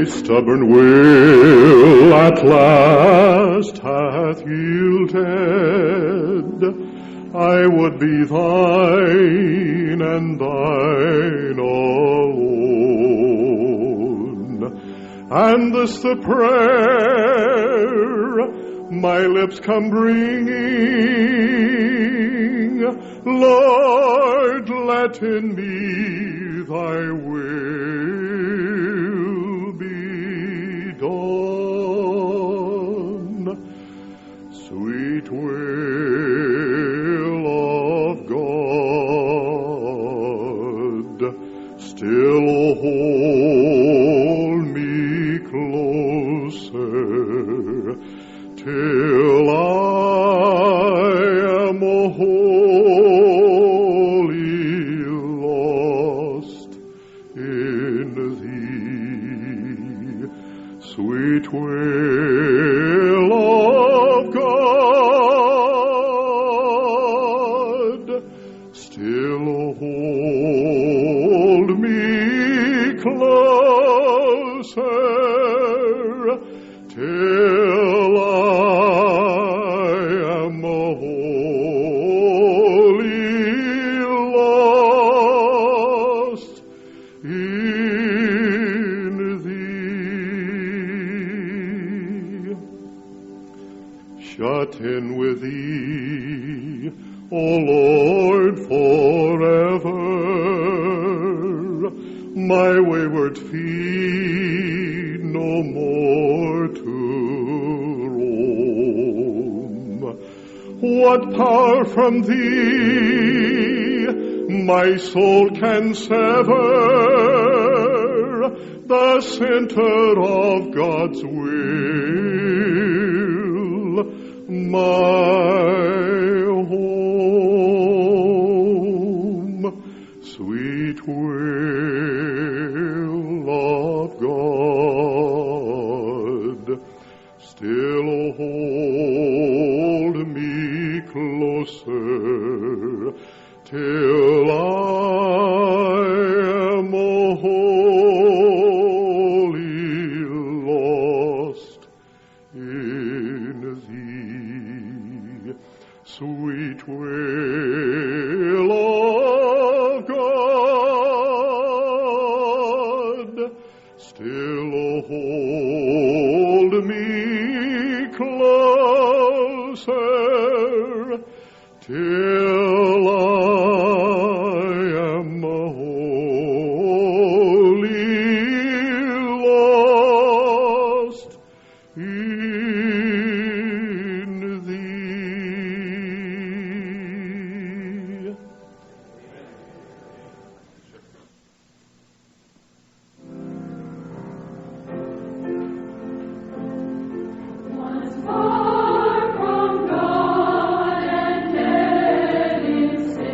stubborn will at last hath yielded, I would be thine and thine alone. And this the prayer my lips come bringing, Lord, let in me thy will be done. Sweet will of God, still hold me closer till I am wholly lost in thee. Sweet will of God, still hold me closer till I am wholly lost in thee. Shut in with thee, O Lord, forever, my wayward feet no more to roam. What power from thee my soul can sever the center of God's will, my home. Sweet will of God, still hold me closer till I am wholly lost in thee. Sweet will of God, still hold me closer till I am wholly lost in thee. Once far from God and dead in sin,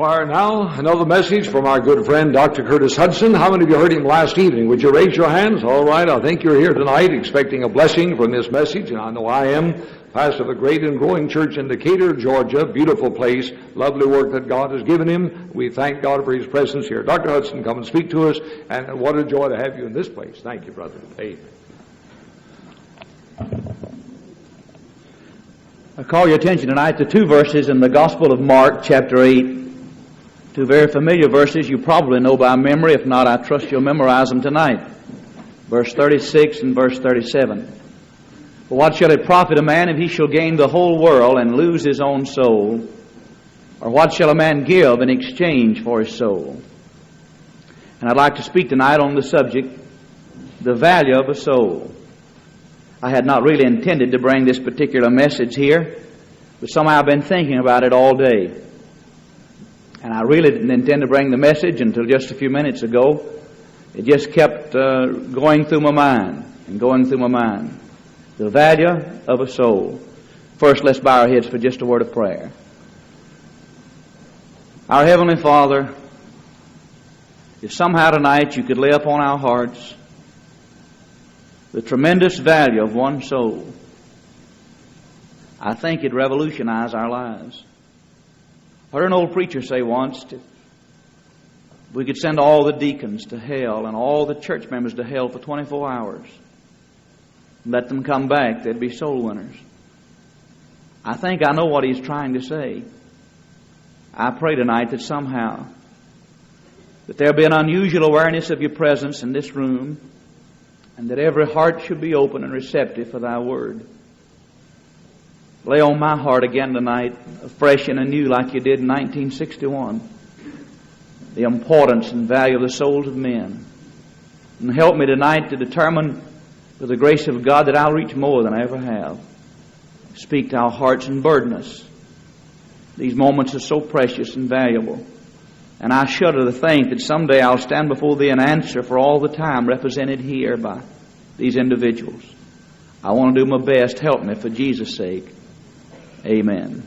choir now. Another message from our good friend, Dr. Curtis Hutson. How many of you heard him last evening? Would you raise your hands? All right, I think you're here tonight expecting a blessing from this message, and I know I am. Pastor of a great and growing church in Decatur, Georgia. Beautiful place. Lovely work that God has given him. We thank God for his presence here. Dr. Hutson, come and speak to us, and what a joy to have you in this place. Thank you, brother. Amen. I call your attention tonight to two verses in the Gospel of Mark, chapter 8. Two very familiar verses you probably know by memory. If not, I trust you'll memorize them tonight. Verse 36 and verse 37. For what shall it profit a man if he shall gain the whole world and lose his own soul? Or what shall a man give in exchange for his soul? And I'd like to speak tonight on the subject, the value of a soul. I had not really intended to bring this particular message here, but somehow I've been thinking about it all day. And I really didn't intend to bring the message until just a few minutes ago. It just kept going through my mind and going through my mind. The value of a soul. First, let's bow our heads for just a word of prayer. Our Heavenly Father, if somehow tonight you could lay upon our hearts the tremendous value of one soul, I think it'd revolutionize our lives. I heard an old preacher say once, we could send all the deacons to hell and all the church members to hell for 24 hours. Let them come back, they'd be soul winners. I think I know what he's trying to say. I pray tonight that somehow that there'll be an unusual awareness of your presence in this room, and that every heart should be open and receptive for thy word. Lay on my heart again tonight, afresh and anew like you did in 1961, the importance and value of the souls of men. And help me tonight to determine, with the grace of God, that I'll reach more than I ever have. Speak to our hearts and burden us. These moments are so precious and valuable. And I shudder to think that someday I'll stand before Thee and answer for all the time represented here by these individuals. I want to do my best. Help me for Jesus' sake. Amen.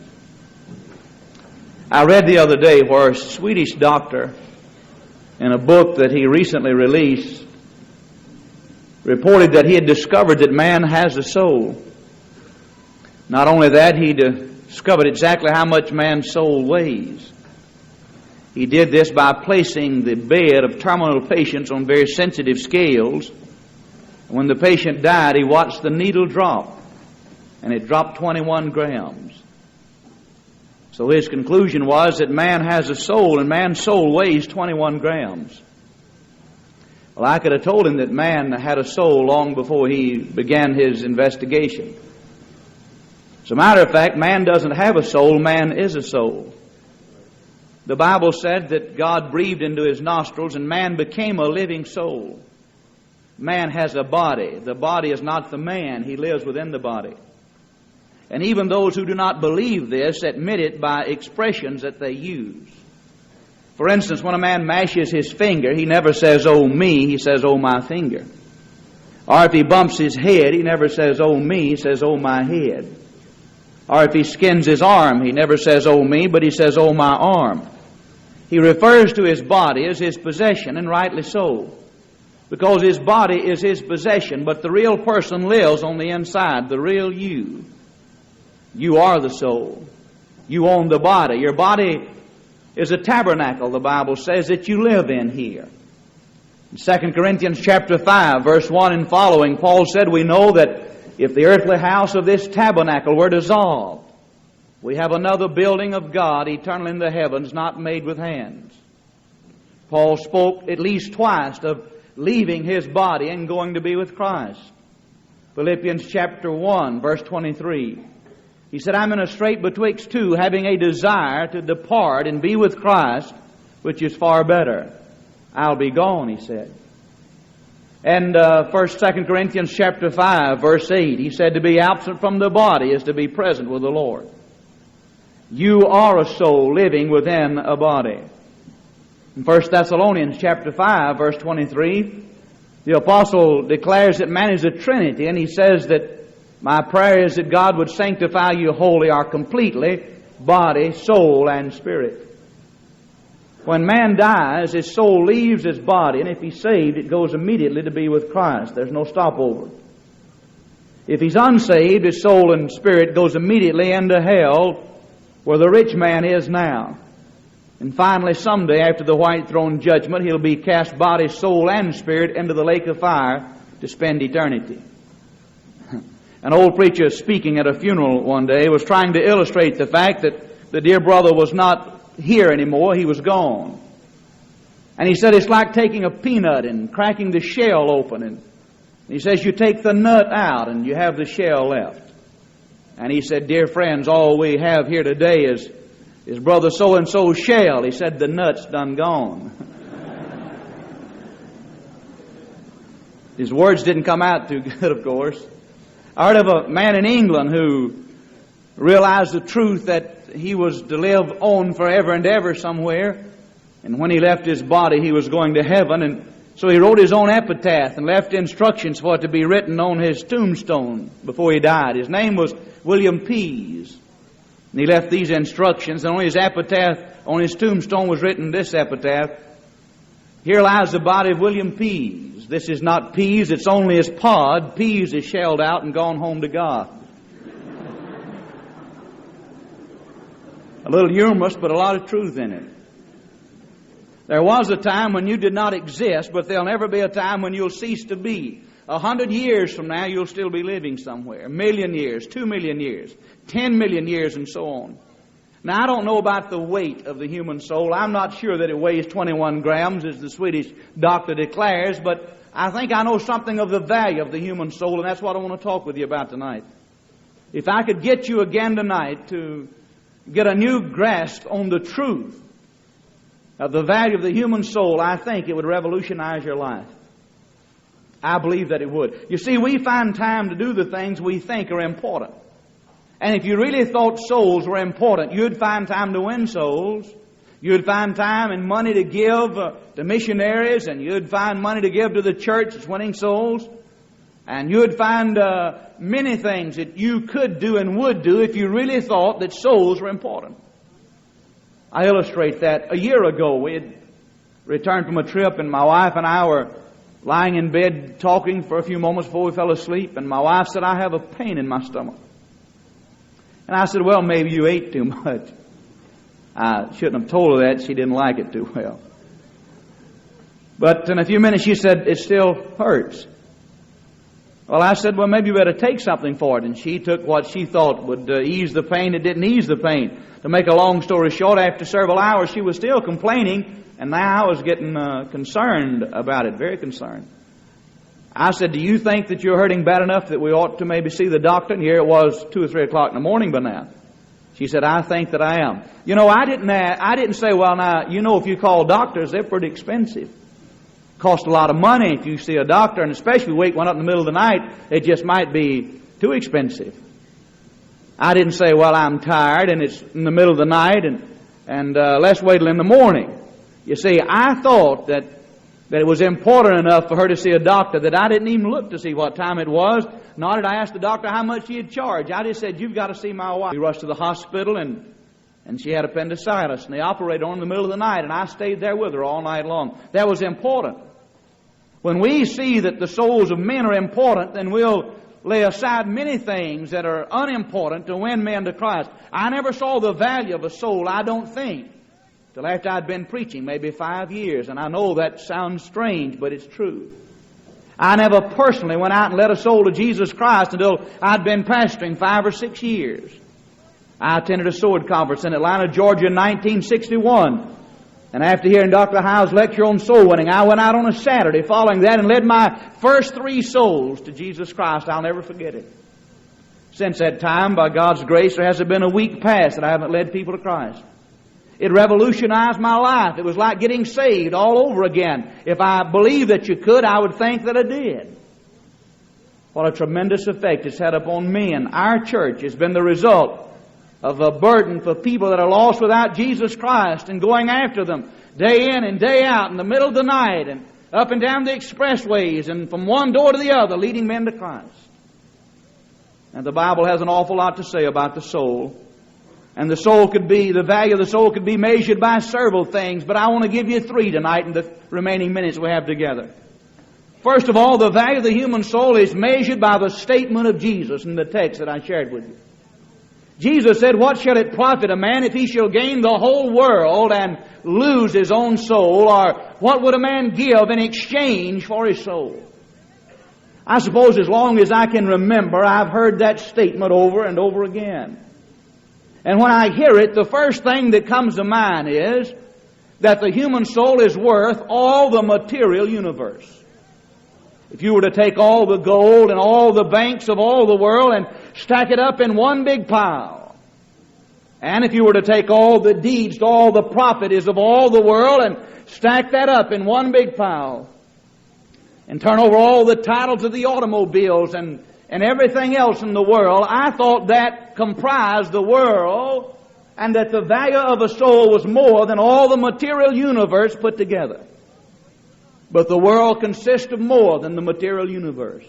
I read the other day where a Swedish doctor, in a book that he recently released, reported that he had discovered that man has a soul. Not only that, he discovered exactly how much man's soul weighs. He did this by placing the bed of terminal patients on very sensitive scales. When the patient died, he watched the needle drop, and it dropped 21 grams. So his conclusion was that man has a soul, and man's soul weighs 21 grams. Well, I could have told him that man had a soul long before he began his investigation. As a matter of fact, man doesn't have a soul, man is a soul. The Bible said that God breathed into his nostrils and man became a living soul. Man has a body. The body is not the man. He lives within the body. And even those who do not believe this admit it by expressions that they use. For instance, when a man mashes his finger, he never says, "Oh me," he says, "Oh my finger." Or if he bumps his head, he never says, "Oh me," he says, "Oh my head." Or if he skins his arm, he never says, "Oh me," but he says, "Oh my arm." He refers to his body as his possession, and rightly so, because his body is his possession, but the real person lives on the inside, the real you. You are the soul. You own the body. Your body is a tabernacle, the Bible says, that you live in here. In 2 Corinthians chapter 5, verse 1 and following, Paul said, we know that if the earthly house of this tabernacle were dissolved, we have another building of God, eternal in the heavens, not made with hands. Paul spoke at least twice of leaving his body and going to be with Christ. Philippians chapter 1, verse 23. He said, I'm in a strait betwixt two, having a desire to depart and be with Christ, which is far better. I'll be gone, he said. And 2 Corinthians chapter 5, verse 8, he said, to be absent from the body is to be present with the Lord. You are a soul living within a body. In 1 Thessalonians chapter 5, verse 23, the apostle declares that man is a trinity, and he says that my prayer is that God would sanctify you wholly or completely, body, soul, and spirit. When man dies, his soul leaves his body, and if he's saved, it goes immediately to be with Christ. There's no stopover. If he's unsaved, his soul and spirit goes immediately into hell, where the rich man is now. And finally, someday, after the white throne judgment, he'll be cast body, soul, and spirit into the lake of fire to spend eternity. An old preacher speaking at a funeral one day was trying to illustrate the fact that the dear brother was not here anymore, he was gone. And he said it's like taking a peanut and cracking the shell open. And he says you take the nut out and you have the shell left. And he said, dear friends, all we have here today is brother so-and-so's shell. He said the nut's done gone. His words didn't come out too good, of course. I heard of a man in England who realized the truth that he was to live on forever and ever somewhere. And when he left his body, he was going to heaven. And so he wrote his own epitaph and left instructions for it to be written on his tombstone before he died. His name was William Pease. And he left these instructions, and on his epitaph, on his tombstone was written this epitaph: here lies the body of William Pease. This is not peas, it's only his pod. Pease is shelled out and gone home to God. A little humorous, but a lot of truth in it. There was a time when you did not exist, but there'll never be a time when you'll cease to be. 100 years from now, you'll still be living somewhere. 1 million years, 2 million years, 10 million years, and so on. Now, I don't know about the weight of the human soul. I'm not sure that it weighs 21 grams, as the Swedish doctor declares, but I think I know something of the value of the human soul, and that's what I want to talk with you about tonight. If I could get you again tonight to get a new grasp on the truth of the value of the human soul, I think it would revolutionize your life. I believe that it would. You see, we find time to do the things we think are important. And if you really thought souls were important, you'd find time to win souls. You'd find time and money to give to missionaries, and you'd find money to give to the church that's winning souls. And you'd find many things that you could do and would do if you really thought that souls were important. I illustrate that. A year ago, we had returned from a trip, and my wife and I were lying in bed talking for a few moments before we fell asleep, and my wife said, I have a pain in my stomach. And I said, well, maybe you ate too much. I shouldn't have told her that. She didn't like it too well. But in a few minutes she said, it still hurts. Well, I said, well, maybe you better take something for it. And she took what she thought would ease the pain. It didn't ease the pain. To make a long story short, after several hours she was still complaining, and now I was getting concerned about it, very concerned. I said, do you think that you're hurting bad enough that we ought to maybe see the doctor? And here it was 2 or 3 o'clock in the morning by now. She said, I think that I am. You know, I didn't say, well, now, you know, if you call doctors, they're pretty expensive. Cost a lot of money if you see a doctor, and especially if you wake one up in the middle of the night, it just might be too expensive. I didn't say, well, I'm tired and it's in the middle of the night and let's wait till in the morning. You see, I thought that it was important enough for her to see a doctor that I didn't even look to see what time it was, nor did I ask the doctor how much he'd charge. I just said, you've got to see my wife. We rushed to the hospital and she had appendicitis, and they operated on her in the middle of the night, and I stayed there with her all night long. That was important. When we see that the souls of men are important, then we'll lay aside many things that are unimportant to win men to Christ. I never saw the value of a soul, I don't think, till after I'd been preaching, maybe 5 years. And I know that sounds strange, but it's true. I never personally went out and led a soul to Jesus Christ until I'd been pastoring 5 or 6 years. I attended a sword conference in Atlanta, Georgia in 1961. And after hearing Dr. Howe's lecture on soul winning, I went out on a Saturday following that and led my first 3 souls to Jesus Christ. I'll never forget it. Since that time, by God's grace, there hasn't been a week past that I haven't led people to Christ. It revolutionized my life. It was like getting saved all over again. If I believed that you could, I would think that I did. What a tremendous effect it's had upon me, and our church has been the result of a burden for people that are lost without Jesus Christ and going after them day in and day out in the middle of the night and up and down the expressways and from one door to the other, leading men to Christ. And the Bible has an awful lot to say about the soul. And the value of the soul could be measured by several things, but I want to give you three tonight in the remaining minutes we have together. First of all, the value of the human soul is measured by the statement of Jesus in the text that I shared with you. Jesus said, "What shall it profit a man if he shall gain the whole world and lose his own soul? Or what would a man give in exchange for his soul?" I suppose as long as I can remember, I've heard that statement over and over again. And when I hear it, the first thing that comes to mind is that the human soul is worth all the material universe. If you were to take all the gold and all the banks of all the world and stack it up in one big pile, and if you were to take all the deeds, all the properties of all the world and stack that up in one big pile, and turn over all the titles of the automobiles and everything else in the world, I thought that comprised the world, and that the value of a soul was more than all the material universe put together. But the world consists of more than the material universe.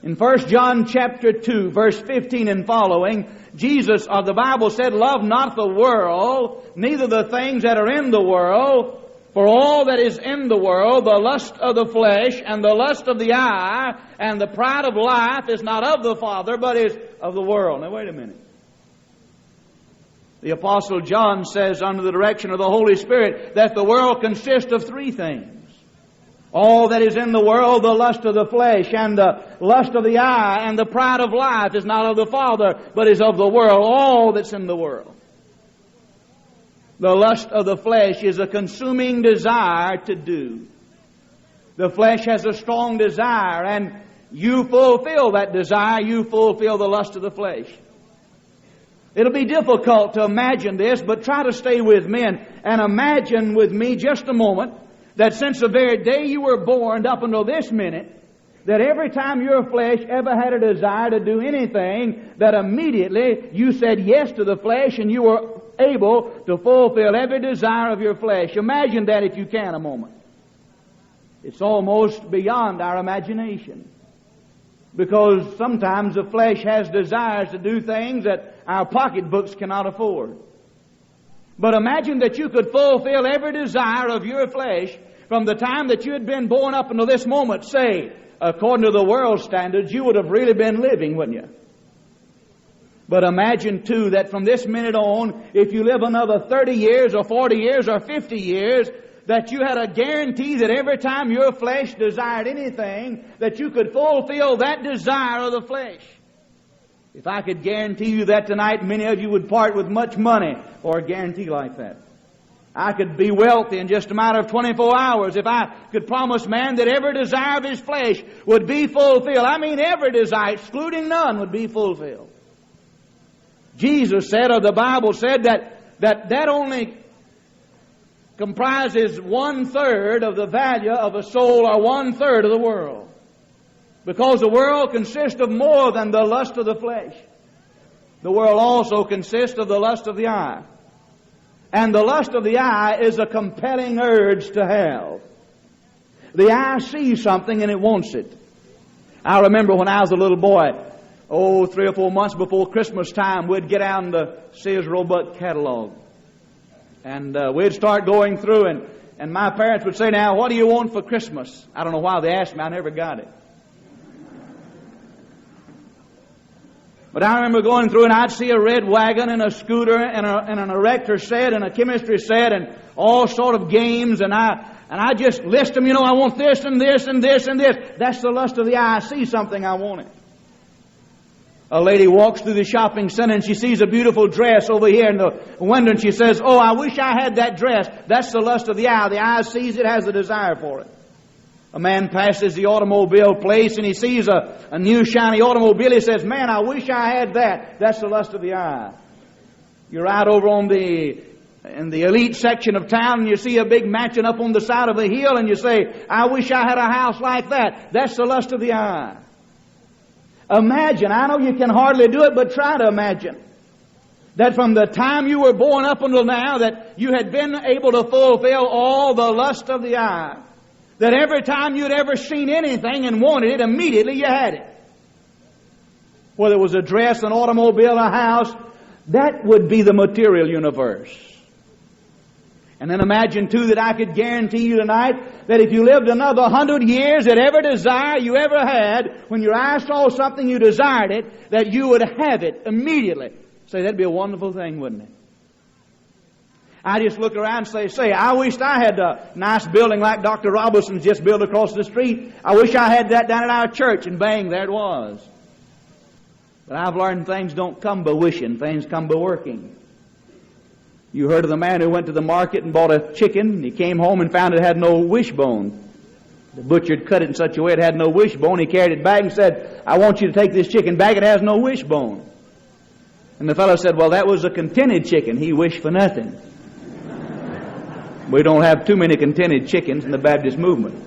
In 1 John chapter 2, verse 15 and following, Jesus, or the Bible said, "Love not the world, neither the things that are in the world. For all that is in the world, the lust of the flesh, and the lust of the eye, and the pride of life is not of the Father, but is of the world." Now wait a minute. The Apostle John says, under the direction of the Holy Spirit, that the world consists of three things. All that is in the world, the lust of the flesh, and the lust of the eye, and the pride of life is not of the Father, but is of the world. All that's in the world. The lust of the flesh is a consuming desire to do. The flesh has a strong desire, and you fulfill that desire, you fulfill the lust of the flesh. It'll be difficult to imagine this, but try to stay with me and imagine with me just a moment that since the very day you were born up until this minute, that every time your flesh ever had a desire to do anything, that immediately you said yes to the flesh and you were able to fulfill every desire of your flesh. Imagine that if you can a moment. It's almost beyond our imagination. Because sometimes the flesh has desires to do things that our pocketbooks cannot afford. But imagine that you could fulfill every desire of your flesh from the time that you had been born up until this moment. Say, according to the world standards, you would have really been living, wouldn't you? But imagine, too, that from this minute on, if you live another 30 years or 40 years or 50 years, that you had a guarantee that every time your flesh desired anything, that you could fulfill that desire of the flesh. If I could guarantee you that tonight, many of you would part with much money for a guarantee like that. I could be wealthy in just a matter of 24 hours if I could promise man that every desire of his flesh would be fulfilled. I mean every desire, excluding none, would be fulfilled. Jesus said, or the Bible said, that only comprises 1/3 of the value of a soul, or 1/3 of the world. Because the world consists of more than the lust of the flesh. The world also consists of the lust of the eye. And the lust of the eye is a compelling urge to have. The eye sees something and it wants it. I remember when I was a little boy, 3 or 4 months before Christmas time, we'd get out in the Sears Roebuck catalog. And we'd start going through, and my parents would say, "Now, what do you want for Christmas?" I don't know why they asked me. I never got it. But I remember going through and I'd see a red wagon and a scooter and an erector set and a chemistry set and all sort of games, and I just list them, I want this and this and this and this. That's the lust of the eye. I see something, I want it. A lady walks through the shopping center and she sees a beautiful dress over here in the window and she says, "Oh, I wish I had that dress." That's the lust of the eye. The eye sees it, has a desire for it. A man passes the automobile place and he sees a new shiny automobile. He says, "Man, I wish I had that." That's the lust of the eye. You ride over in the elite section of town and you see a big mansion up on the side of a hill and you say, "I wish I had a house like that." That's the lust of the eye. Imagine, I know you can hardly do it, but try to imagine that from the time you were born up until now that you had been able to fulfill all the lust of the eye. That every time you'd ever seen anything and wanted it, immediately you had it. Whether it was a dress, an automobile, a house, That would be the material universe. And then imagine, too, that I could guarantee you tonight that if you lived another 100 years, that every desire you ever had, when your eyes saw something you desired it, that you would have it immediately. Say, that'd be a wonderful thing, wouldn't it? I just look around and say, I wished I had a nice building like Dr. Roberson's just built across the street. I wish I had that down at our church, and bang, there it was. But I've learned things don't come by wishing, things come by working. You heard of the man who went to the market and bought a chicken. He came home and found it had no wishbone. The butcher had cut it in such a way it had no wishbone. He carried it back and said, I want you to take this chicken back. It has no wishbone. And the fellow said, well, that was a contented chicken. He wished for nothing. We don't have too many contented chickens in the Baptist movement.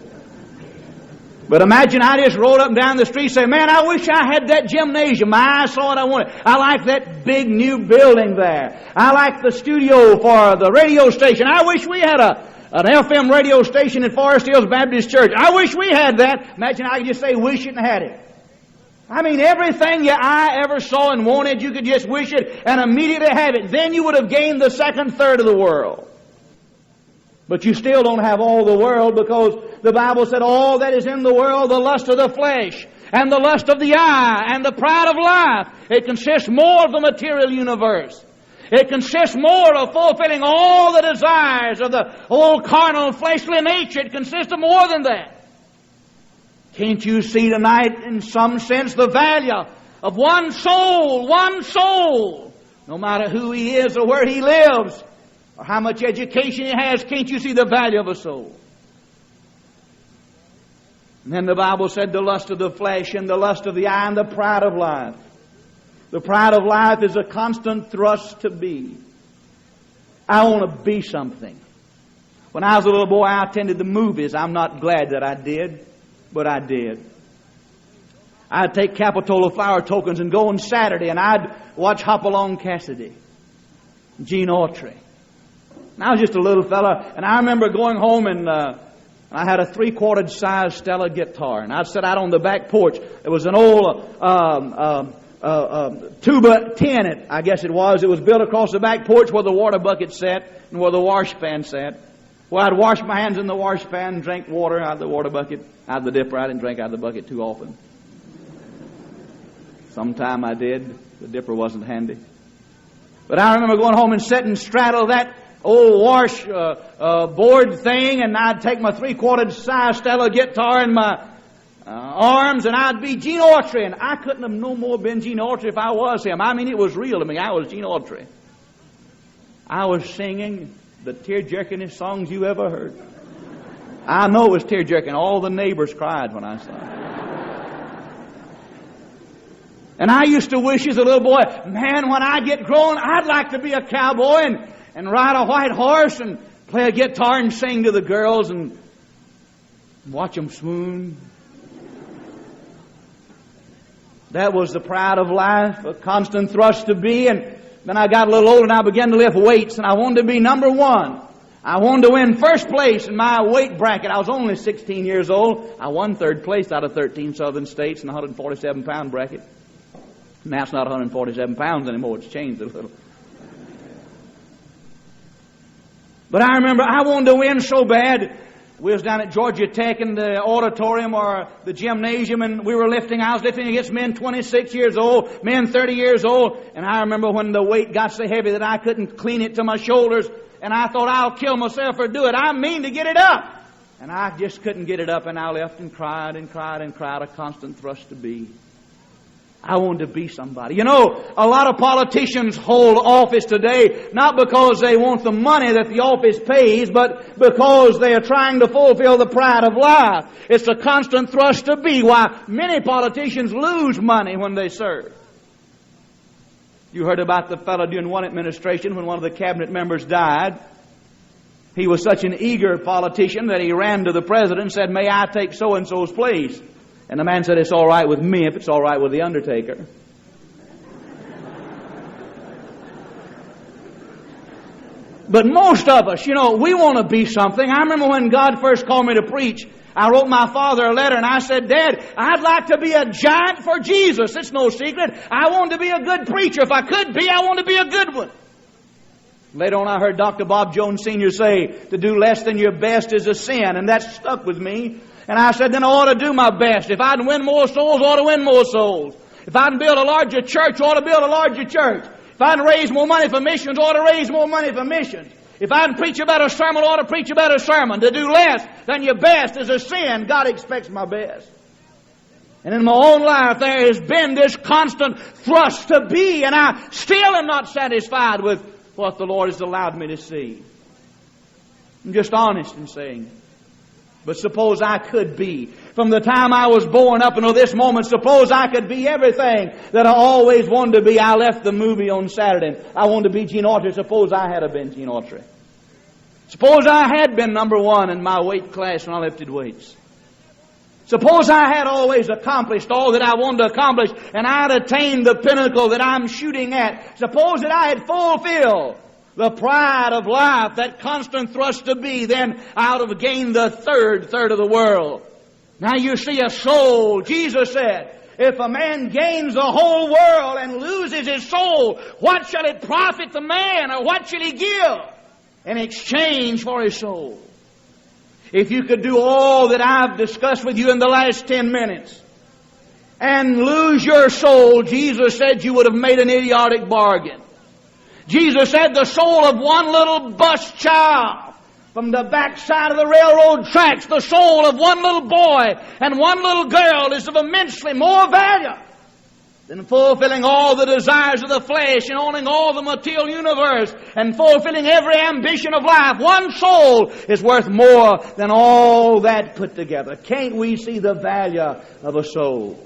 But imagine I just rolled up and down the street and say, man, I wish I had that gymnasium. My eyes saw what I wanted. I like that big new building there. I like the studio for the radio station. I wish we had an FM radio station at Forest Hills Baptist Church. I wish we had that. Imagine I could just say, wish it and had it. I mean, everything your eye ever saw and wanted, you could just wish it and immediately have it. Then you would have gained the second third of the world. But you still don't have all the world, because the Bible said all that is in the world, the lust of the flesh, and the lust of the eye, and the pride of life, it consists more of the material universe. It consists more of fulfilling all the desires of the old carnal fleshly nature. It consists of more than that. Can't you see tonight, in some sense, the value of one soul, no matter who he is or where he lives, or how much education he has? Can't you see the value of a soul? And then the Bible said the lust of the flesh and the lust of the eye and the pride of life. The pride of life is a constant thrust to be. I want to be something. When I was a little boy, I attended the movies. I'm not glad that I did, but I did. I'd take Capitola flower tokens and go on Saturday, and I'd watch Hopalong Cassidy, Gene Autry. And I was just a little fella, and I remember going home and I had a 3/4 size Stella guitar, and I'd sit out on the back porch. It was an old tuba tin, I guess it was. It was built across the back porch where the water bucket sat and where the washpan sat. Well, I'd wash my hands in the washpan and drink water out of the water bucket, out of the dipper. I didn't drink out of the bucket too often. Sometime I did. The dipper wasn't handy. But I remember going home and sitting straddle that old wash board thing, and I'd take my 3/4 size Stella guitar in my arms, and I'd be Gene Autry, and I couldn't have no more been Gene Autry if I was him. I mean, it was real to me. I was Gene Autry. I was singing the tear-jerkingest songs you ever heard. I know it was tear-jerking. All the neighbors cried when I sang. And I used to wish as a little boy, man, when I get grown, I'd like to be a cowboy and ride a white horse and play a guitar and sing to the girls and watch them swoon. That was the pride of life, a constant thrust to be. And then I got a little older and I began to lift weights, and I wanted to be number one. I wanted to win first place in my weight bracket. I was only 16 years old. I won third place out of 13 southern states in the 147-pound bracket. Now it's not 147 pounds anymore. It's changed a little. But I remember I wanted to win so bad. We was down at Georgia Tech in the auditorium or the gymnasium, and we were lifting. I was lifting against men 26 years old, men 30 years old. And I remember when the weight got so heavy that I couldn't clean it to my shoulders, and I thought, I'll kill myself or do it. I mean to get it up. And I just couldn't get it up, and I left and cried and cried and cried, a constant thrust to be. I wanted to be somebody. You know, a lot of politicians hold office today not because they want the money that the office pays, but because they are trying to fulfill the pride of life. It's a constant thrust to be. Why, many politicians lose money when they serve. You heard about the fellow during one administration when one of the cabinet members died. He was such an eager politician that he ran to the president and said, may I take so-and-so's place? And the man said, it's all right with me if it's all right with the undertaker. But most of us, we want to be something. I remember when God first called me to preach, I wrote my father a letter and I said, Dad, I'd like to be a giant for Jesus. It's no secret. I want to be a good preacher. If I could be, I want to be a good one. Later on, I heard Dr. Bob Jones Sr. say, to do less than your best is a sin. And that stuck with me. And I said, then I ought to do my best. If I can win more souls, I ought to win more souls. If I can build a larger church, I ought to build a larger church. If I can raise more money for missions, I ought to raise more money for missions. If I can preach a better sermon, I ought to preach a better sermon. To do less than your best is a sin. God expects my best. And in my own life, there has been this constant thrust to be, and I still am not satisfied with what the Lord has allowed me to see. I'm just honest in saying. But suppose I could be. From the time I was born up until this moment, suppose I could be everything that I always wanted to be. I left the movie on Saturday. I wanted to be Gene Autry. Suppose I had been Gene Autry. Suppose I had been number one in my weight class when I lifted weights. Suppose I had always accomplished all that I wanted to accomplish and I had attained the pinnacle that I'm shooting at. Suppose that I had fulfilled the pride of life, that constant thrust to be, then I would have gained the third of the world. Now you see, a soul, Jesus said, if a man gains the whole world and loses his soul, what shall it profit the man, or what shall he give in exchange for his soul? If you could do all that I've discussed with you in the last 10 minutes and lose your soul, Jesus said you would have made an idiotic bargain. Jesus said the soul of one little bus child from the backside of the railroad tracks, the soul of one little boy and one little girl is of immensely more value than fulfilling all the desires of the flesh and owning all the material universe and fulfilling every ambition of life. One soul is worth more than all that put together. Can't we see the value of a soul?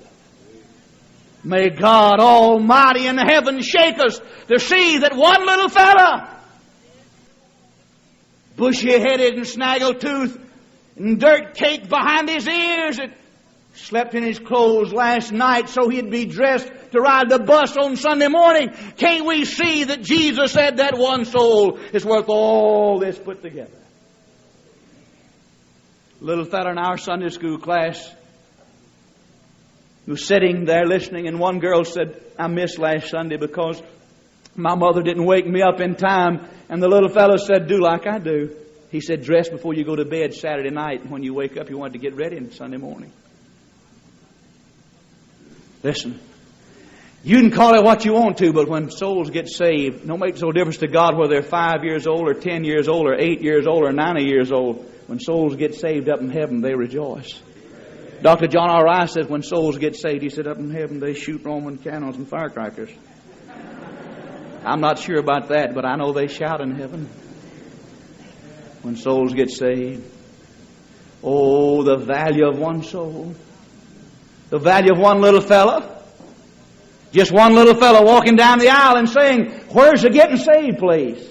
May God Almighty in heaven shake us to see that one little fella, bushy-headed and snaggle-toothed and dirt caked behind his ears, that slept in his clothes last night so he'd be dressed to ride the bus on Sunday morning. Can't we see that Jesus said that one soul is worth all this put together? Little fella in our Sunday school class who was sitting there listening, and one girl said, I missed last Sunday because my mother didn't wake me up in time. And the little fellow said, do like I do. He said, dress before you go to bed Saturday night, and when you wake up you want to get ready on Sunday morning. Listen, you can call it what you want to, but when souls get saved, no makes no difference to God whether they're 5 years old or 10 years old or 8 years old or 90 years old. When souls get saved up in heaven, they rejoice. Dr. John R. Rice says when souls get saved, he said up in heaven they shoot Roman candles and firecrackers. I'm not sure about that, but I know they shout in heaven when souls get saved. Oh, the value of one soul. The value of one little fella. Just one little fella walking down the aisle and saying, where's the getting saved place?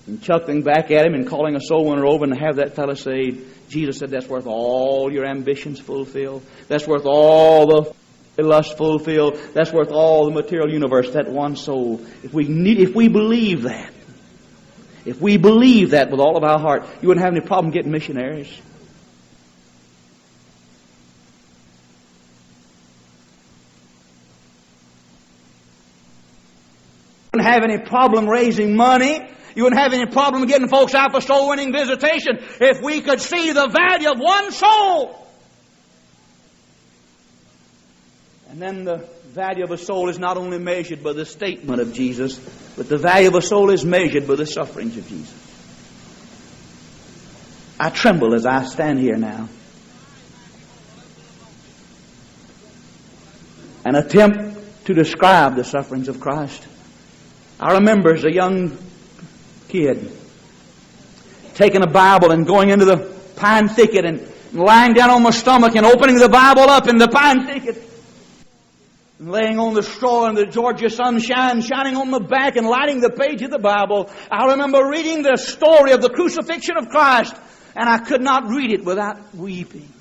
And chuckling back at him and calling a soul winner over and have that fella saved. Jesus said that's worth all your ambitions fulfilled. That's worth all the lust fulfilled. That's worth all the material universe, that one soul. If we believe that, if we believe that with all of our heart, you wouldn't have any problem getting missionaries. You wouldn't have any problem raising money. You wouldn't have any problem getting folks out for soul-winning visitation if we could see the value of one soul. And then the value of a soul is not only measured by the statement of Jesus, but the value of a soul is measured by the sufferings of Jesus. I tremble as I stand here now and attempt to describe the sufferings of Christ. I remember as a young kid taking a Bible and going into the pine thicket and lying down on my stomach and opening the Bible up in the pine thicket and laying on the straw in the Georgia sunshine, shining on my back and lighting the page of the Bible. I remember reading the story of the crucifixion of Christ, and I could not read it without weeping.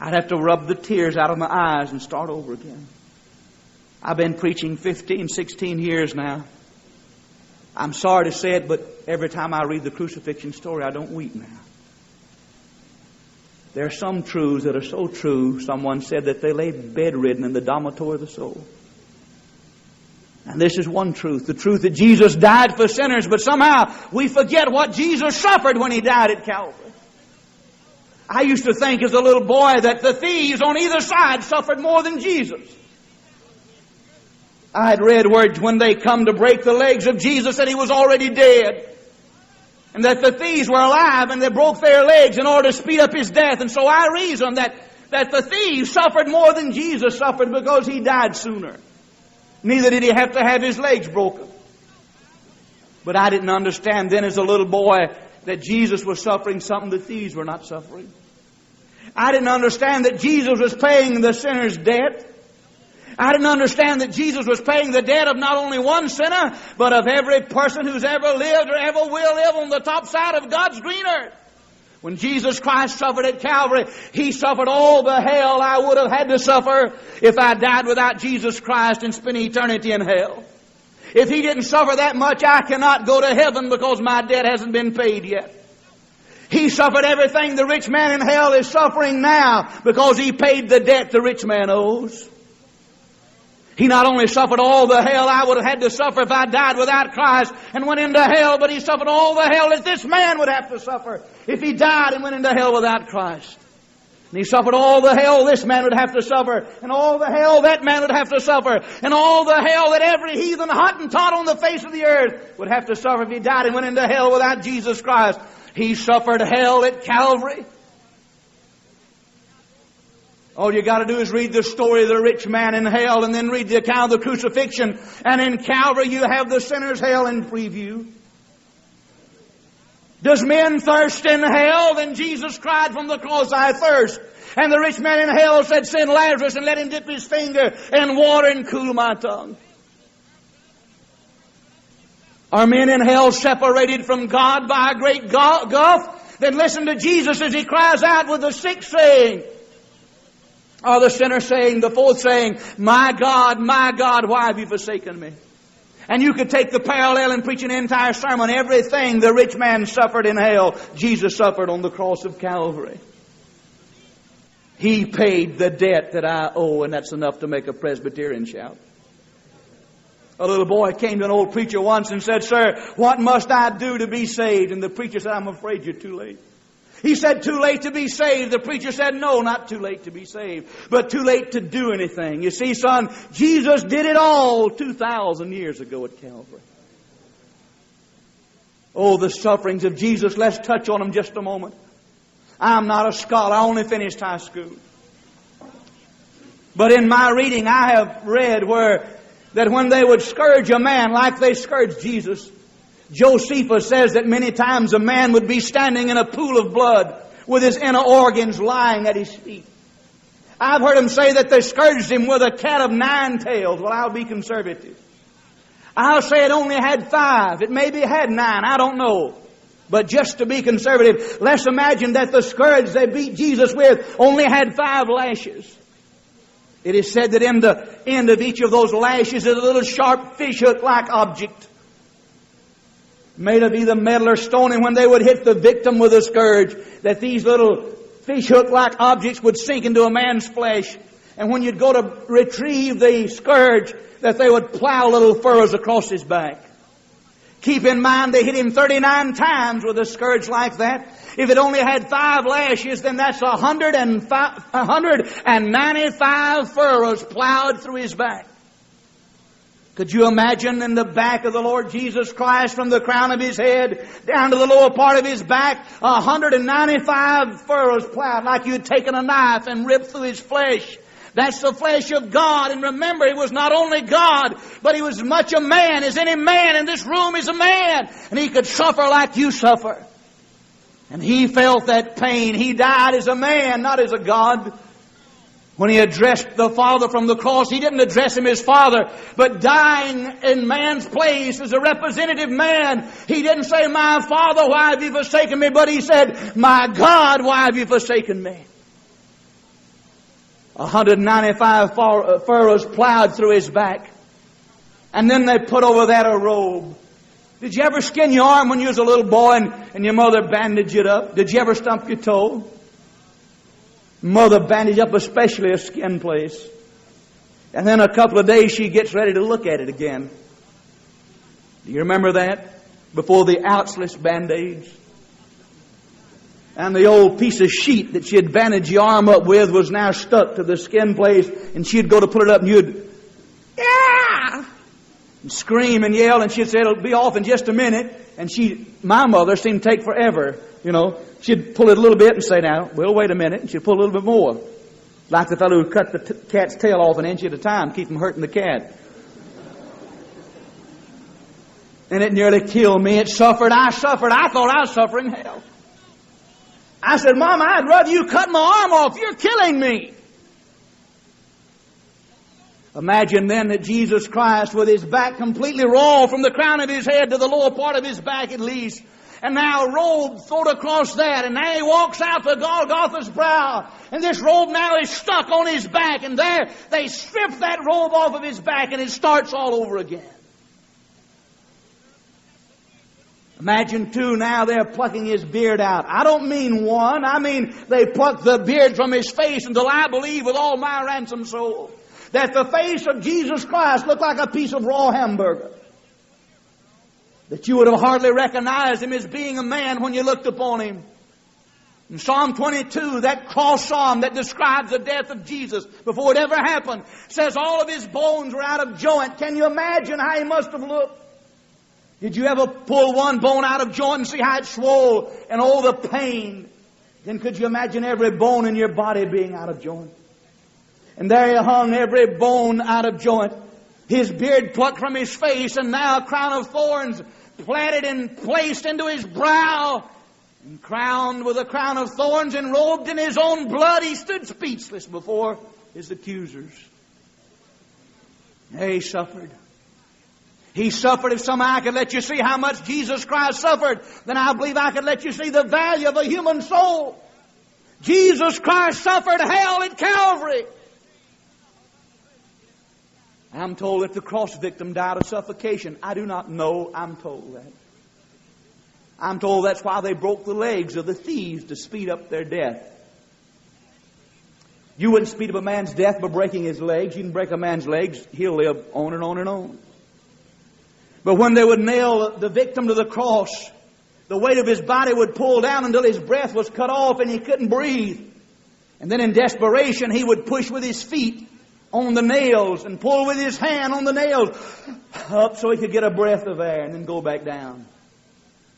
I'd have to rub the tears out of my eyes and start over again. I've been preaching 15, 16 years now. I'm sorry to say it, but every time I read the crucifixion story, I don't weep now. There are some truths that are so true, someone said that they lay bedridden in the dormitory of the soul. And this is one truth, the truth that Jesus died for sinners, but somehow we forget what Jesus suffered when He died at Calvary. I used to think as a little boy that the thieves on either side suffered more than Jesus. I had read words when they come to break the legs of Jesus that He was already dead. And that the thieves were alive and they broke their legs in order to speed up His death. And so I reasoned that the thieves suffered more than Jesus suffered because He died sooner. Neither did He have to have His legs broken. But I didn't understand then as a little boy that Jesus was suffering something the thieves were not suffering. I didn't understand that Jesus was paying the sinner's debt. I didn't understand that Jesus was paying the debt of not only one sinner, but of every person who's ever lived or ever will live on the top side of God's green earth. When Jesus Christ suffered at Calvary, He suffered all the hell I would have had to suffer if I died without Jesus Christ and spent eternity in hell. If He didn't suffer that much, I cannot go to heaven because my debt hasn't been paid yet. He suffered everything the rich man in hell is suffering now because He paid the debt the rich man owes. He not only suffered all the hell I would have had to suffer if I died without Christ and went into hell, but He suffered all the hell that this man would have to suffer if he died and went into hell without Christ. And He suffered all the hell this man would have to suffer, and all the hell that man would have to suffer, and all the hell that every heathen Hottentot on the face of the earth would have to suffer if he died and went into hell without Jesus Christ. He suffered hell at Calvary. All you got to do is read the story of the rich man in hell and then read the account of the crucifixion. And in Calvary you have the sinner's hell in preview. Does men thirst in hell? Then Jesus cried from the cross, I thirst. And the rich man in hell said, send Lazarus and let him dip his finger in water and cool my tongue. Are men in hell separated from God by a great gulf? Then listen to Jesus as He cries out with the sixth saying, or the sinner saying, the fourth saying, my God, why have you forsaken me? And you could take the parallel and preach an entire sermon. Everything the rich man suffered in hell, Jesus suffered on the cross of Calvary. He paid the debt that I owe, and that's enough to make a Presbyterian shout. A little boy came to an old preacher once and said, sir, what must I do to be saved? And the preacher said, I'm afraid you're too late. He said, too late to be saved. The preacher said, no, not too late to be saved, but too late to do anything. You see, son, Jesus did it all 2,000 years ago at Calvary. Oh, the sufferings of Jesus. Let's touch on them just a moment. I'm not a scholar. I only finished high school. But in my reading, I have read that when they would scourge a man like they scourged Jesus, Josephus says that many times a man would be standing in a pool of blood with his inner organs lying at his feet. I've heard him say that they scourged him with a cat of 9 tails. Well, I'll be conservative. I'll say it only had 5. It maybe had 9. I don't know. But just to be conservative, let's imagine that the scourge they beat Jesus with only had 5 lashes. It is said that in the end of each of those lashes is a little sharp fishhook-like object made of either metal or stone, and when they would hit the victim with a scourge, that these little fishhook-like objects would sink into a man's flesh, and when you'd go to retrieve the scourge, that they would plow little furrows across his back. Keep in mind they hit him 39 times with a scourge like that. If it only had 5 lashes, then that's 195 furrows plowed through his back. Could you imagine in the back of the Lord Jesus Christ, from the crown of His head down to the lower part of His back, 195 furrows plowed like you'd taken a knife and ripped through His flesh? That's the flesh of God. And remember, He was not only God, but He was much a man as any man in this room is a man. And He could suffer like you suffer. And He felt that pain. He died as a man, not as a God. When He addressed the Father from the cross, He didn't address Him as Father, but dying in man's place as a representative man. He didn't say, my Father, why have you forsaken me? But He said, my God, why have you forsaken me? 195 furrows plowed through his back. And then they put over that a robe. Did you ever skin your arm when you was a little boy and your mother bandaged it up? Did you ever stump your toe? Mother bandaged up especially a skin place. And then a couple of days she gets ready to look at it again. Do you remember that? Before the ouchless band-aids. And the old piece of sheet that she had bandaged your arm up with was now stuck to the skin place. And she'd go to put it up and you'd, yeah! And scream and yell, and she'd say, it'll be off in just a minute. And my mother seemed to take forever, you know. She'd pull it a little bit and say, now, we'll wait a minute. And she'd pull a little bit more. Like the fellow who cut the cat's tail off an inch at a time, keep from hurting the cat. And it nearly killed me. It suffered. I suffered. I thought I was suffering hell. I said, Mama, I'd rather you cut my arm off. You're killing me. Imagine then that Jesus Christ, with his back completely raw from the crown of his head to the lower part of his back at least, and now a robe thrown across that, and now he walks out to Golgotha's brow, and this robe now is stuck on his back, and there they strip that robe off of his back, and it starts all over again. Imagine, too, now they're plucking his beard out. I don't mean one. I mean they pluck the beard from his face until I believe with all my ransomed soul that the face of Jesus Christ looked like a piece of raw hamburger. That you would have hardly recognized him as being a man when you looked upon him. In Psalm 22, that cross psalm that describes the death of Jesus before it ever happened, says all of his bones were out of joint. Can you imagine how he must have looked? Did you ever pull one bone out of joint and see how it swole and all the pain? Then could you imagine every bone in your body being out of joint? And there he hung, every bone out of joint. His beard plucked from his face, and now a crown of thorns planted and placed into his brow. And crowned with a crown of thorns and robed in his own blood, he stood speechless before his accusers. He suffered. He suffered. If somehow I could let you see how much Jesus Christ suffered, then I believe I could let you see the value of a human soul. Jesus Christ suffered hell at Calvary. I'm told that the cross victim died of suffocation. I do not know. I'm told that. I'm told that's why they broke the legs of the thieves to speed up their death. You wouldn't speed up a man's death by breaking his legs. You can break a man's legs, he'll live on and on and on. But when they would nail the victim to the cross, the weight of his body would pull down until his breath was cut off and he couldn't breathe. And then in desperation, he would push with his feet on the nails and pull with his hand on the nails up so he could get a breath of air and then go back down.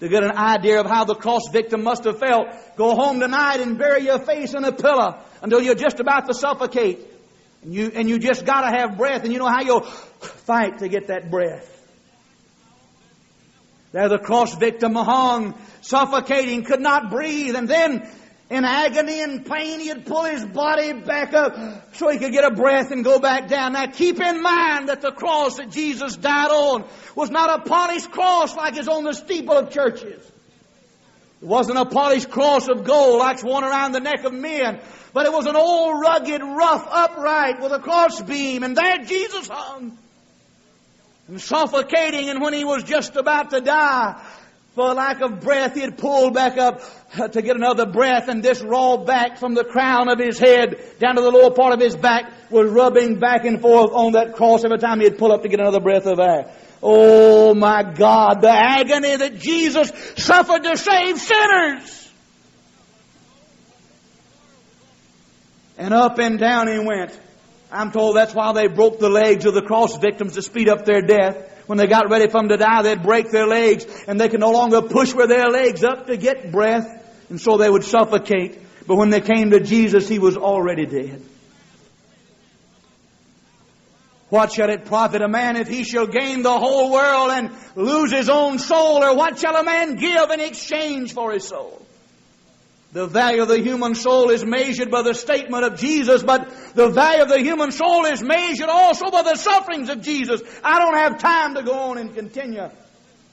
To get an idea of how the cross victim must have felt, go home tonight and bury your face in a pillow until you're just about to suffocate. And you just got to have breath, and you know how you'll fight to get that breath. There the cross victim hung, suffocating, could not breathe, and then in agony and pain, he'd pull his body back up so he could get a breath and go back down. Now keep in mind that the cross that Jesus died on was not a polished cross like is on the steeple of churches. It wasn't a polished cross of gold like worn around the neck of men, but it was an old, rugged, rough, upright with a cross beam, and there Jesus hung, and suffocating, and when he was just about to die, for lack of breath, he had pulled back up to get another breath, and this raw back from the crown of his head down to the lower part of his back was rubbing back and forth on that cross every time he'd pull up to get another breath of air. Oh my God, the agony that Jesus suffered to save sinners! And up and down he went. I'm told that's why they broke the legs of the cross victims to speed up their death. When they got ready for them to die, they'd break their legs, and they could no longer push with their legs up to get breath, and so they would suffocate. But when they came to Jesus, he was already dead. What shall it profit a man if he shall gain the whole world and lose his own soul? Or what shall a man give in exchange for his soul? The value of the human soul is measured by the statement of Jesus, but the value of the human soul is measured also by the sufferings of Jesus. I don't have time to go on and continue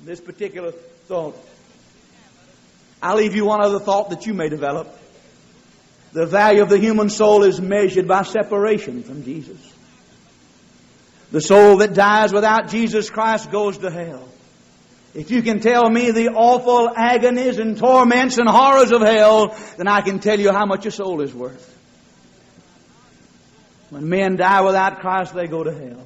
this particular thought. I'll leave you one other thought that you may develop. The value of the human soul is measured by separation from Jesus. The soul that dies without Jesus Christ goes to hell. If you can tell me the awful agonies and torments and horrors of hell, then I can tell you how much a soul is worth. When men die without Christ, they go to hell.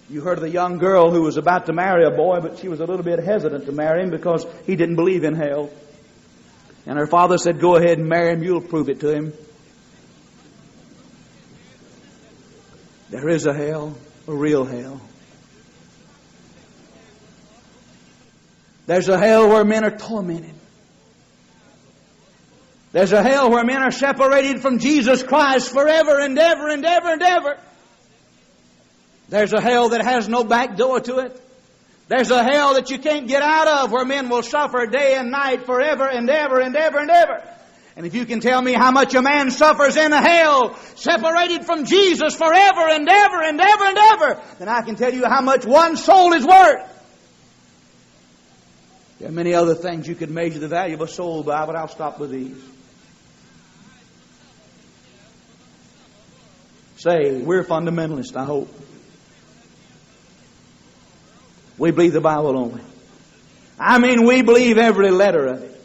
You heard of the young girl who was about to marry a boy, but she was a little bit hesitant to marry him because he didn't believe in hell. And her father said, "Go ahead and marry him, you'll prove it to him." There is a hell, a real hell. There's a hell where men are tormented. There's a hell where men are separated from Jesus Christ forever and ever and ever and ever. There's a hell that has no back door to it. There's a hell that you can't get out of where men will suffer day and night forever and ever and ever and ever. And if you can tell me how much a man suffers in a hell separated from Jesus forever and ever and ever and ever, then I can tell you how much one soul is worth. There are many other things you could measure the value of a soul by, but I'll stop with these. Say, we're fundamentalists, I hope. We believe the Bible only. I mean, we believe every letter of it.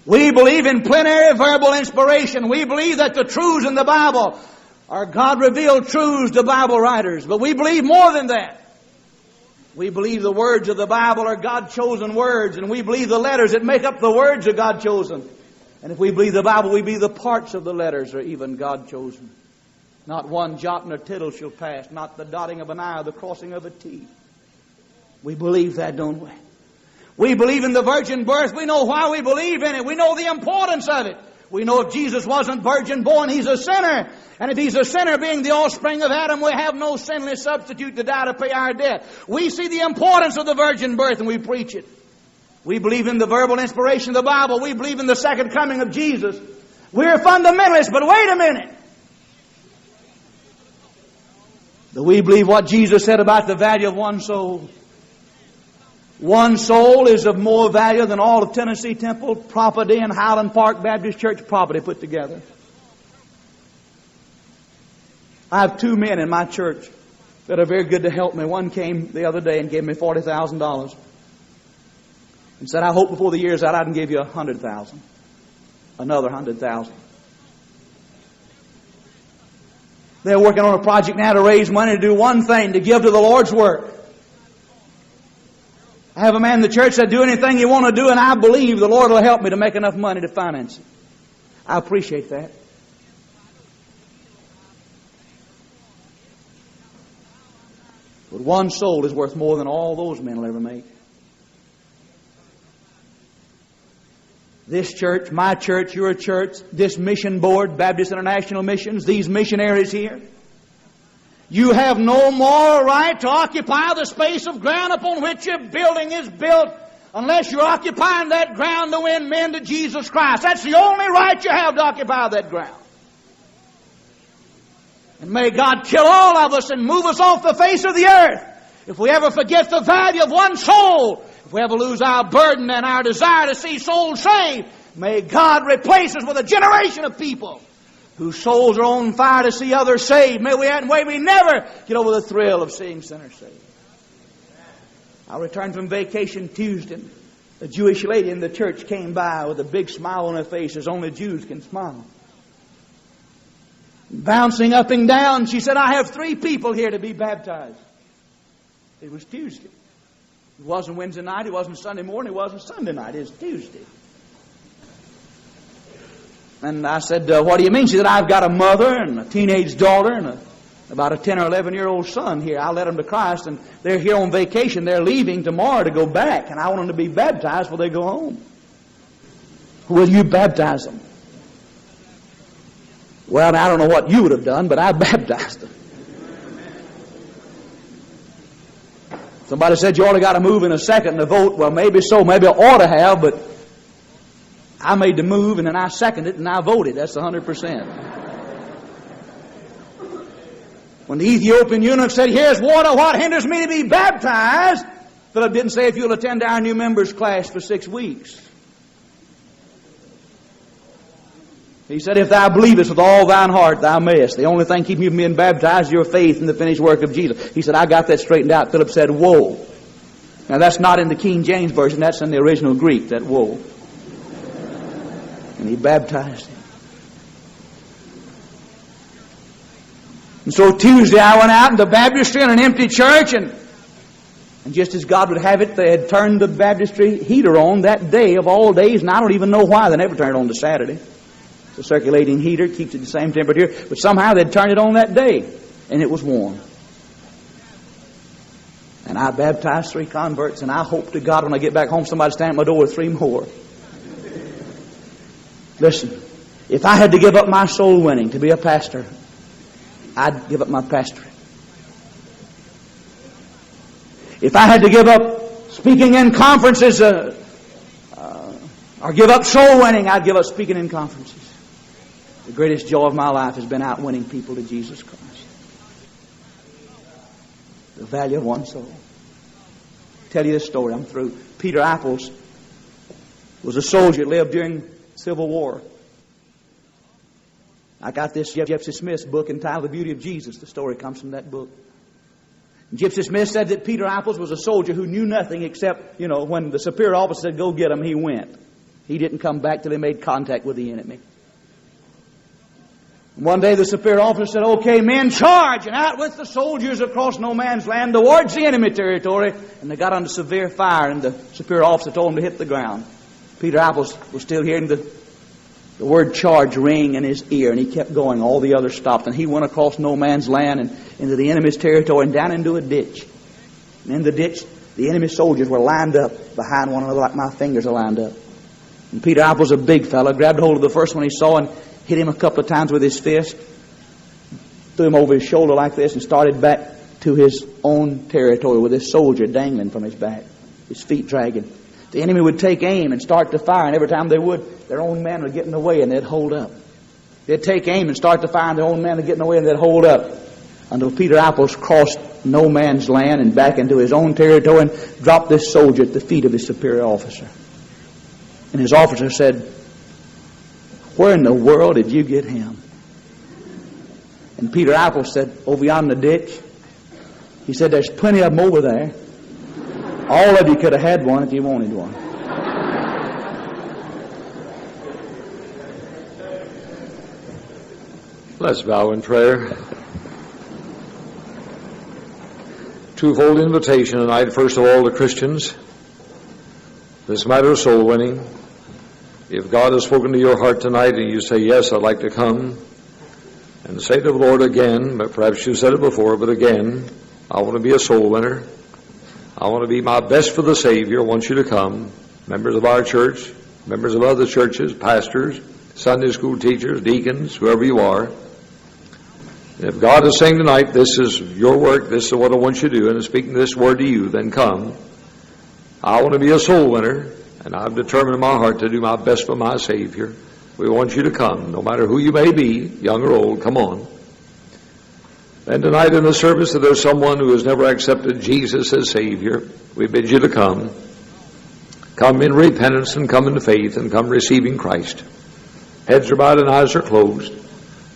We believe in plenary verbal inspiration. We believe that the truths in the Bible are God-revealed truths to Bible writers. But we believe more than that. We believe the words of the Bible are God-chosen words, and we believe the letters that make up the words are God-chosen. And if we believe the Bible, we believe the parts of the letters are even God-chosen. Not one jot nor tittle shall pass, not the dotting of an I or the crossing of a T. We believe that, don't we? We believe in the virgin birth. We know why we believe in it. We know the importance of it. We know if Jesus wasn't virgin born, He's a sinner. And if He's a sinner, being the offspring of Adam, we have no sinless substitute to die to pay our debt. We see the importance of the virgin birth and we preach it. We believe in the verbal inspiration of the Bible. We believe in the second coming of Jesus. We're fundamentalists, but wait a minute. Do we believe what Jesus said about the value of one soul? One soul is of more value than all of Tennessee Temple property and Highland Park Baptist Church property put together. I have two men in my church that are very good to help me. One came the other day and gave me $40,000 and said, "I hope before the year's out I can give you $100,000, another $100,000." They're working on a project now to raise money to do one thing, to give to the Lord's work. I have a man in the church that do anything you want to do, and I believe the Lord will help me to make enough money to finance it. I appreciate that. But one soul is worth more than all those men will ever make. This church, my church, your church, this mission board, Baptist International Missions, these missionaries here, you have no moral right to occupy the space of ground upon which your building is built unless you're occupying that ground to win men to Jesus Christ. That's the only right you have to occupy that ground. And may God kill all of us and move us off the face of the earth if we ever forget the value of one soul. If we ever lose our burden and our desire to see souls saved, may God replace us with a generation of people whose souls are on fire to see others saved. May we never get over the thrill of seeing sinners saved. I returned from vacation Tuesday. A Jewish lady in the church came by with a big smile on her face, as only Jews can smile. Bouncing up and down, she said, "I have 3 people here to be baptized." It was Tuesday. It wasn't Wednesday night, it wasn't Sunday morning, it wasn't Sunday night, it was Tuesday. And I said, "What do you mean?" She said, "I've got a mother and a teenage daughter and about a 10 or 11-year-old son here. I led them to Christ, and they're here on vacation. They're leaving tomorrow to go back, and I want them to be baptized before they go home. Will you baptize them?" Well, I don't know what you would have done, but I baptized them. Somebody said you ought to got to move in a second to vote. Well, maybe so. Maybe I ought to have, but I made the move, and then I seconded it, and I voted. That's 100%. When the Ethiopian eunuch said, "Here's water, what hinders me to be baptized?" Philip didn't say, "If you'll attend our new members class for 6 weeks." He said, if thou believest with all thine heart, thou mayest. The only thing keeping you from being baptized is your faith in the finished work of Jesus. He said, I got that straightened out. Philip said, whoa. Now that's not in the King James Version. That's in the original Greek, that whoa. And he baptized him. And so Tuesday I went out in the baptistry in an empty church, and just as God would have it, they had turned the baptistry heater on that day of all days, and I don't even know why. They never turned it on to Saturday. It's a circulating heater, keeps it the same temperature, but somehow they'd turned it on that day, and it was warm. And I baptized 3 converts, and I hope to God when I get back home somebody stand at my door with 3 more. Listen, if I had to give up my soul winning to be a pastor, I'd give up my pastorate. If I had to give up speaking in conferences or give up soul winning, I'd give up speaking in conferences. The greatest joy of my life has been out winning people to Jesus Christ. The value of one soul. Tell you this story, I'm through. Peter Apples was a soldier, lived during the Civil War. I got this Gypsy Smith's book entitled The Beauty of Jesus. The story comes from that book. And Gypsy Smith said that Peter Apples was a soldier who knew nothing except, when the superior officer said, go get him, he went. He didn't come back till he made contact with the enemy. One day the superior officer said, okay, men, charge! And out went the soldiers across no man's land towards the enemy territory. And they got under severe fire, and the superior officer told them to hit the ground. Peter Apples was still hearing the word charge ring in his ear, and he kept going. All the others stopped, and he went across no man's land and into the enemy's territory and down into a ditch. And in the ditch, the enemy soldiers were lined up behind one another like my fingers are lined up. And Peter Apples, a big fellow, grabbed hold of the first one he saw and hit him a couple of times with his fist, threw him over his shoulder like this, and started back to his own territory with his soldier dangling from his back, his feet dragging. The enemy would take aim and start to fire, and every time they would, their own men would get in the way and they'd hold up. They'd take aim and start to fire, and their own men would get in the way and they'd hold up. Until Peter Apples crossed no man's land and back into his own territory and dropped this soldier at the feet of his superior officer. And his officer said, where in the world did you get him? And Peter Apples said, over yonder ditch. He said, there's plenty of them over there. All of you could have had one if you wanted one. Let's bow in prayer. Twofold invitation tonight. First of all, to Christians. This matter of soul winning. If God has spoken to your heart tonight and you say, yes, I'd like to come, and say to the Lord again, but perhaps you said it before, but again, I want to be a soul winner. I want to be my best for the Savior. I want you to come. Members of our church, members of other churches, pastors, Sunday school teachers, deacons, whoever you are. And if God is saying tonight, this is your work, this is what I want you to do, and is speaking this word to you, then come. I want to be a soul winner, and I've determined in my heart to do my best for my Savior. We want you to come, no matter who you may be, young or old, come on. And tonight in the service, if there's someone who has never accepted Jesus as Savior, we bid you to come. Come in repentance and come in faith and come receiving Christ. Heads are bowed and eyes are closed.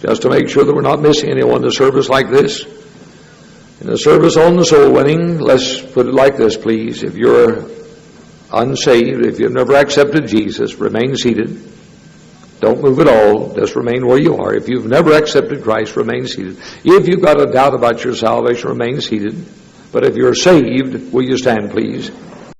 Just to make sure that we're not missing anyone in a service like this. In a service on the soul winning, let's put it like this, please. If you're unsaved, if you've never accepted Jesus, remain seated. Don't move at all. Just remain where you are. If you've never accepted Christ, remain seated. If you've got a doubt about your salvation, remain seated. But if you're saved, will you stand, please?